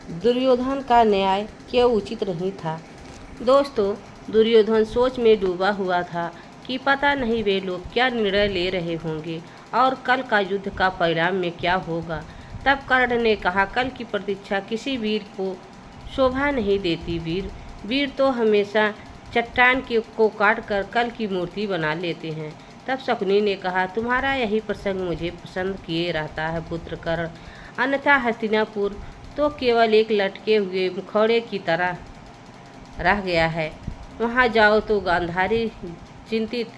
दुर्योधन का न्याय क्यों उचित नहीं था। दोस्तों, दुर्योधन सोच में डूबा हुआ था कि पता नहीं वे लोग क्या निर्णय ले रहे होंगे और कल का युद्ध का परिणाम में क्या होगा। तब कर्ण ने कहा, कल की प्रतीक्षा किसी वीर को शोभा नहीं देती। वीर तो हमेशा चट्टान को काट कर कल की मूर्ति बना लेते हैं। तब शकुनी ने कहा, तुम्हारा यही प्रसंग मुझे पसंद किए रहता है पुत्र कर्ण, अन्यथा हस्तिनापुर तो केवल एक लटके हुए मुखौड़े की तरह रह गया है। वहाँ जाओ तो गांधारी चिंतित,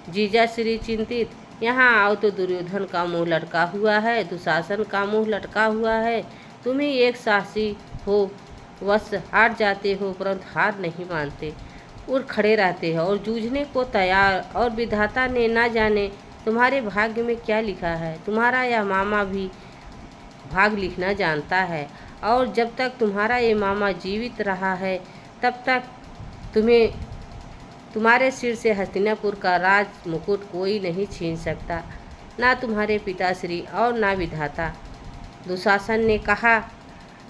जीजाश्री चिंतित, यहाँ आओ तो दुर्योधन का मुंह लटका हुआ है, दुशासन का मुंह लटका हुआ है। तुम्हें एक साहसी हो, बस हार जाते हो परंतु हार नहीं मानते, उड़ खड़े रहते हो और जूझने को तैयार। और विधाता ने ना जाने तुम्हारे भाग्य में क्या लिखा है। तुम्हारा यह मामा भी भाग लिखना जानता है और जब तक तुम्हारा ये मामा जीवित रहा है तब तक तुम्हारे सिर से हस्तिनापुर का राज मुकुट कोई नहीं छीन सकता, ना तुम्हारे पिताश्री और ना विधाता। दुशासन ने कहा,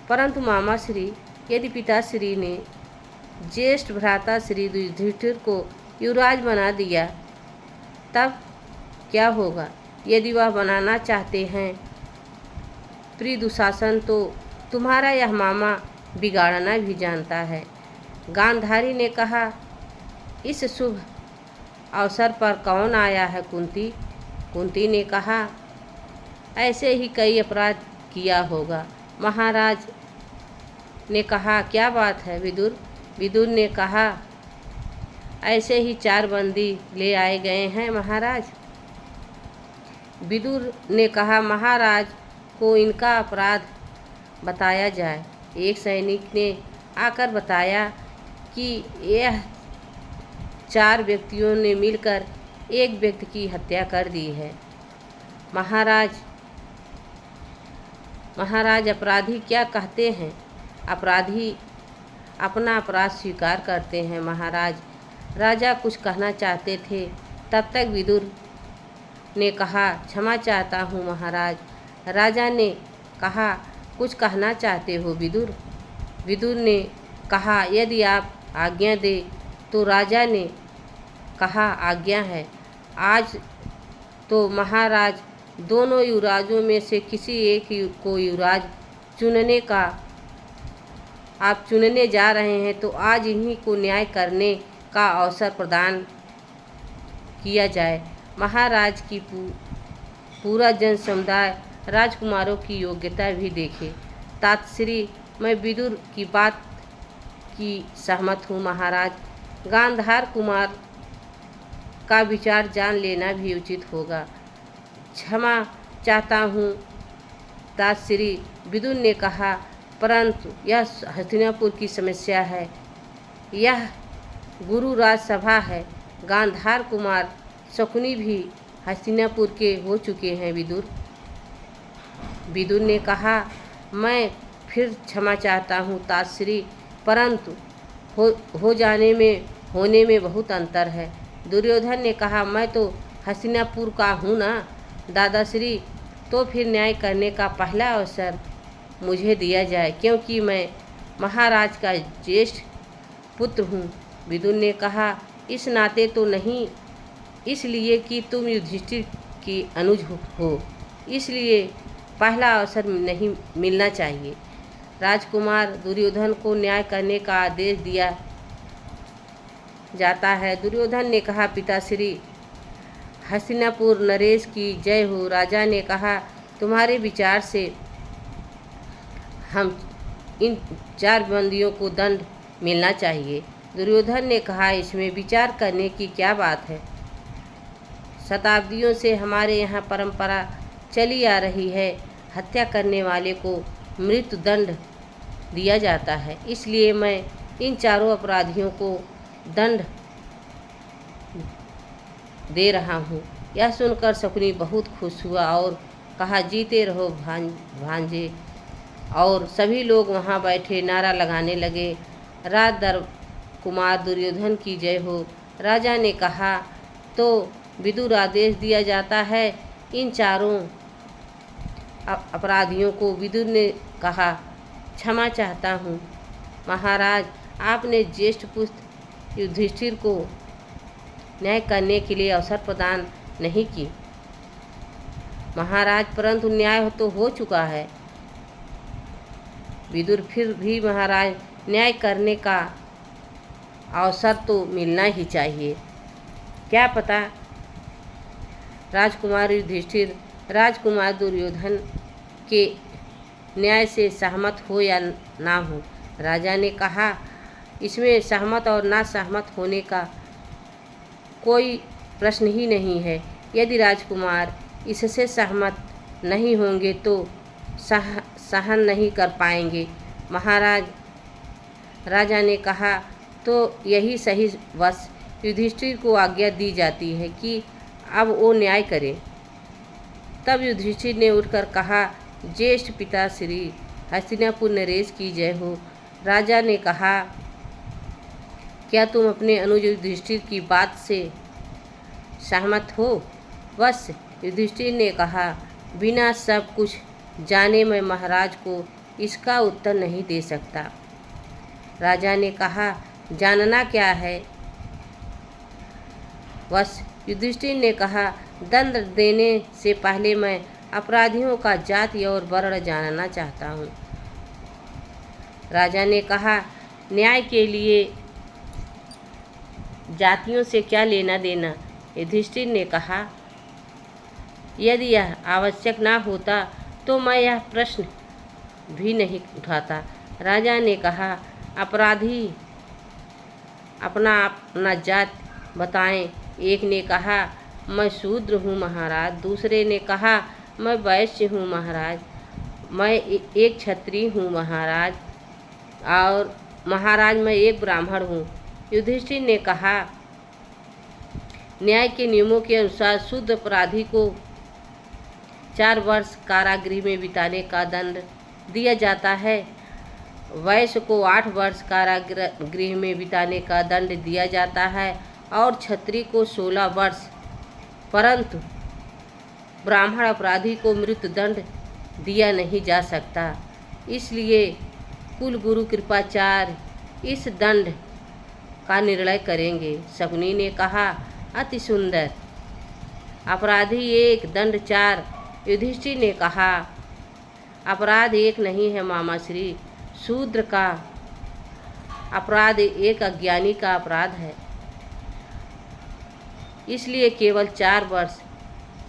परंतु मामा श्री, यदि पिताश्री ने ज्येष्ठ भ्राता श्री युधिष्ठिर को युवराज बना दिया तब क्या होगा। यदि वह बनाना चाहते हैं प्रिय दुशासन, तो तुम्हारा यह मामा बिगाड़ना भी जानता है। गांधारी ने कहा, इस शुभ अवसर पर कौन आया है कुंती। कुंती ने कहा, ऐसे ही कई अपराध किया होगा। महाराज ने कहा, क्या बात है विदुर। विदुर ने कहा, ऐसे ही 4 बंदी ले आए गए हैं महाराज। विदुर ने कहा, महाराज को इनका अपराध बताया जाए। एक सैनिक ने आकर बताया कि यह 4 व्यक्तियों ने मिलकर एक व्यक्ति की हत्या कर दी है। महाराज अपराधी क्या कहते हैं। अपराधी अपना अपराध स्वीकार करते हैं महाराज। राजा कुछ कहना चाहते थे, तब तक विदुर ने कहा, क्षमा चाहता हूँ महाराज। राजा ने कहा, कुछ कहना चाहते हो विदुर। विदुर ने कहा, यदि आप आज्ञा दे। तो राजा ने कहा, आज्ञा है। आज तो महाराज दोनों युवराजों में से किसी एक को युवराज चुनने का आप चुनने जा रहे हैं, तो आज इन्हीं को न्याय करने का अवसर प्रदान किया जाए। महाराज की पूरा जन समुदाय राजकुमारों की योग्यता भी देखे। तातश्री, मैं विदुर की बात की सहमत हूँ महाराज। गांधार कुमार का विचार जान लेना भी उचित होगा। क्षमा चाहता हूँ तातश्री, विदुर ने कहा, परंतु यह हस्तिनापुर की समस्या है। यह गुरु राजसभा है। गांधार कुमार शकुनी भी हस्तिनापुर के हो चुके हैं विदुर। विदुर ने कहा, मैं फिर क्षमा चाहता हूँ तातश्री, परंतु होने में बहुत अंतर है। दुर्योधन ने कहा, मैं तो हस्तिनापुर का हूँ ना दादाश्री, तो फिर न्याय करने का पहला अवसर मुझे दिया जाए, क्योंकि मैं महाराज का ज्येष्ठ पुत्र हूँ। विदुर ने कहा, इस नाते तो नहीं, इसलिए कि तुम युधिष्ठिर की अनुज हो, इसलिए पहला अवसर नहीं मिलना चाहिए। राजकुमार दुर्योधन को न्याय करने का आदेश दिया जाता है। दुर्योधन ने कहा, पिताश्री, हस्तिनापुर नरेश की जय हो। राजा ने कहा, तुम्हारे विचार से हम इन 4 बंदियों को दंड मिलना चाहिए। दुर्योधन ने कहा, इसमें विचार करने की क्या बात है। शताब्दियों से हमारे यहाँ परंपरा चली आ रही है, हत्या करने वाले को मृत्यु दंड दिया जाता है, इसलिए मैं इन 4 अपराधियों को दंड दे रहा हूँ। यह सुनकर शकुनी बहुत खुश हुआ और कहा, जीते रहो भांजे। और सभी लोग वहाँ बैठे नारा लगाने लगे, राजदर कुमार दुर्योधन की जय हो। राजा ने कहा, तो विदुर आदेश दिया जाता है इन 4 अपराधियों को। विदुर ने कहा, क्षमा चाहता हूँ। महाराज, आपने ज्येष्ठ पुत्र युधिष्ठिर को न्याय करने के लिए अवसर प्रदान नहीं की। महाराज, परंतु न्याय तो हो चुका है। विदुर, फिर भी महाराज, न्याय करने का अवसर तो मिलना ही चाहिए। क्या पता राजकुमार युधिष्ठिर राजकुमार दुर्योधन के न्याय से सहमत हो या ना हो। राजा ने कहा, इसमें सहमत और ना सहमत होने का कोई प्रश्न ही नहीं है। यदि राजकुमार इससे सहमत नहीं होंगे तो सहन नहीं कर पाएंगे। महाराज, राजा ने कहा, तो यही सही वश युधिष्ठिर को आज्ञा दी जाती है कि अब वो न्याय करे। तब युधिष्ठिर ने उठकर कहा, ज्येष्ठ पिता श्री हस्तिनापुर नरेश की जय हो। राजा ने कहा, क्या तुम अपने अनुज युधिष्ठिर की बात से सहमत हो? बस युधिष्ठिर ने कहा, बिना सब कुछ जाने मैं महाराज को इसका उत्तर नहीं दे सकता। राजा ने कहा, जानना क्या है? बस युधिष्ठिर ने कहा, दंड देने से पहले मैं अपराधियों का जाति और वर्ण जानना चाहता हूँ। राजा ने कहा, न्याय के लिए जातियों से क्या लेना देना? युधिष्ठिर ने कहा, यदि यह आवश्यक ना होता तो मैं यह प्रश्न भी नहीं उठाता। राजा ने कहा, अपराधी अपना जात बताएं। एक ने कहा, मैं शूद्र हूँ महाराज। दूसरे ने कहा, मैं वैश्य हूँ महाराज। मैं एक क्षत्रिय हूँ महाराज। और महाराज, मैं एक ब्राह्मण हूँ। युधिष्ठिर ने कहा, न्याय के नियमों के अनुसार शुद्ध अपराधी को 4 वर्ष कारागृह में बिताने का दंड दिया जाता है। वैश्य को 8 वर्ष कारागृह में बिताने का दंड दिया जाता है और क्षत्रिय को 16 वर्ष। परंतु ब्राह्मण अपराधी को मृत्युदंड दिया नहीं जा सकता। इसलिए कुलगुरु कृपाचार्य इस दंड का निर्णय करेंगे। शकुनी ने कहा, अति सुंदर। अपराधी 1, दंड 4। युधिष्ठिर ने कहा, अपराध एक नहीं है मामाश्री। शूद्र का अपराध एक अज्ञानी का अपराध है, इसलिए केवल 4 वर्ष।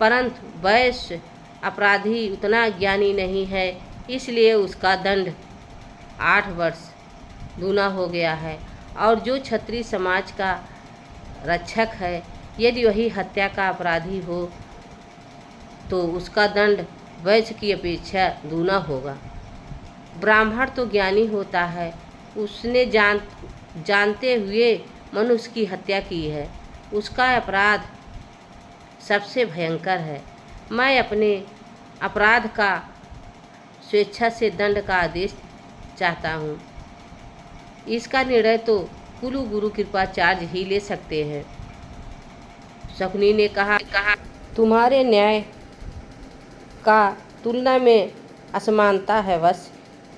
परंतु वैश्य अपराधी उतना ज्ञानी नहीं है, इसलिए उसका दंड 8 वर्ष दूना हो गया है। और जो क्षत्रिय समाज का रक्षक है, यदि वही हत्या का अपराधी हो तो उसका दंड वैश्य की अपेक्षा दूना होगा। ब्राह्मण तो ज्ञानी होता है, उसने जानते हुए मनुष्य की हत्या की है, उसका अपराध सबसे भयंकर है। मैं अपने अपराध का स्वेच्छा से दंड का आदेश चाहता हूँ। इसका निर्णय तो कुल गुरु कृपाचार्य ही ले सकते हैं। शकुनी ने कहा, तुम्हारे न्याय का तुलना में असमानता है वश।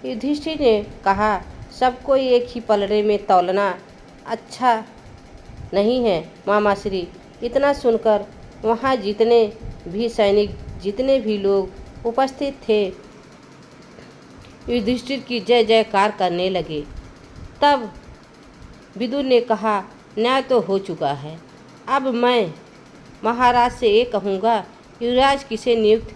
युधिष्ठिर ने कहा, सबको एक ही पलड़े में तौलना अच्छा नहीं है मामाश्री। इतना सुनकर वहाँ जितने भी सैनिक, जितने भी लोग उपस्थित थे, युधिष्ठिर की जय जयकार करने लगे। तब विदुर ने कहा, न्याय तो हो चुका है। अब मैं महाराज से ये कहूँगा, युवराज किसे नियुक्त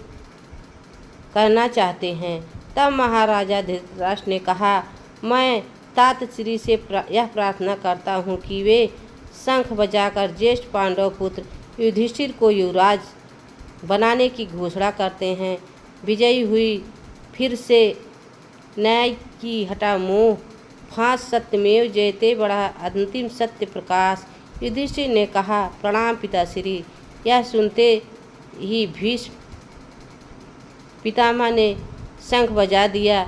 करना चाहते हैं? तब महाराजा धृतराष्ट्र ने कहा, मैं तात श्री से यह प्रार्थना करता हूँ कि वे शंख बजाकर ज्येष्ठ पांडव पुत्र युधिष्ठिर को युवराज बनाने की घोषणा करते हैं। विजयी हुई फिर से न्याय की हटा मोह, फांस सत्यमेव जयते बढ़ा अंतिम सत्य प्रकाश। युधिष्ठिर ने कहा, प्रणाम पिताश्री। यह सुनते ही भीष्म पितामह ने शंख बजा दिया।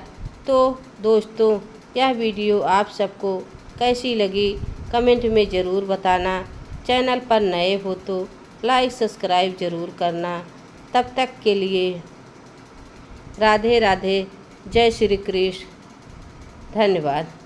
तो दोस्तों, यह वीडियो आप सबको कैसी लगी कमेंट में ज़रूर बताना। चैनल पर नए हो तो लाइक सब्सक्राइब ज़रूर करना। तब तक के लिए राधे राधे, जय श्री कृष्ण। धन्यवाद।